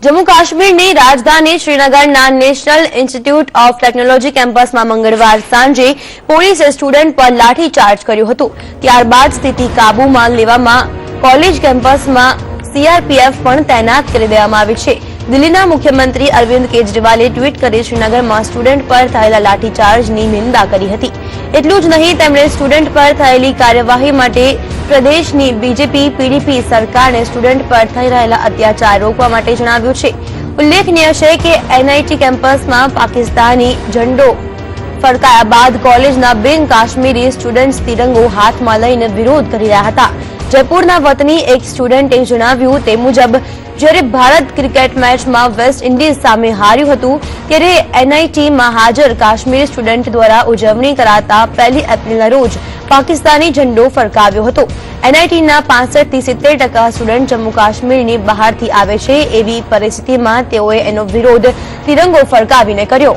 जम्मू काश्मीरनी राजधानी श्रीनगरना national institute of technology केम्पसमां मंगळवार सांजे पोलीसे स्टूडન્ટ पर लाठीचार्ज कर्यो हतो। त्यारबाद स्थिति काबूमां लेवामां कॉलेज केम्पसमां सीआरपीएफ पण तैनात करी देवामां आवी छे। दिल्हीना मुख्यमंत्री अरविंद केजरीवाले ट्वीट કરી શ્રીનગરમાં સ્ટુડન્ટ પર થયેલા લાઠીચાર્જની નિંદા કરી હતી। એટલું જ નહીં, તેમણે સ્ટુડન્ટ પર થયેલી કાર્યવાહી માટે પ્રદેશની બીજેપી પીડીપી સરકારને સ્ટુડન્ટ પર થઈ રહેલા અત્યાચાર રોકવા માટે જણાવ્યું છે। ઉલ્લેખનીય છે કે એનઆઈટી કેમ્પસમાં પાકિસ્તાની ઝંડો ફરકાયા બાદ કોલેજના બિન કાશ્મીરી સ્ટુડન્ટ્સ તિરંગો હાથમાં લઈને વિરોધ કરી રહ્યા હતા। જયપુરના વતની એક સ્ટુડન્ટે જણાવ્યું તે મુજબ જ્યારે ભારત ક્રિકેટ મેચમાં વેસ્ટ ઇન્ડિઝ સામે હાર્યું હતું ત્યારે એનઆઈટીમાં હાજર કાશ્મીરી સ્ટુડન્ટ દ્વારા ઉજવણી કરાતા 1 એપ્રિલના રોજ પાકિસ્તાની ઝંડો ફરકાવ્યો હતો। એનઆઈટીના 65 થી 70% સ્ટુડન્ટ જમ્મુ કાશ્મીરની બહારથી આવે છે। એવી પરિસ્થિતિમાં તેઓએ એનો વિરોધ તિરંગો ફરકાવીને કર્યો।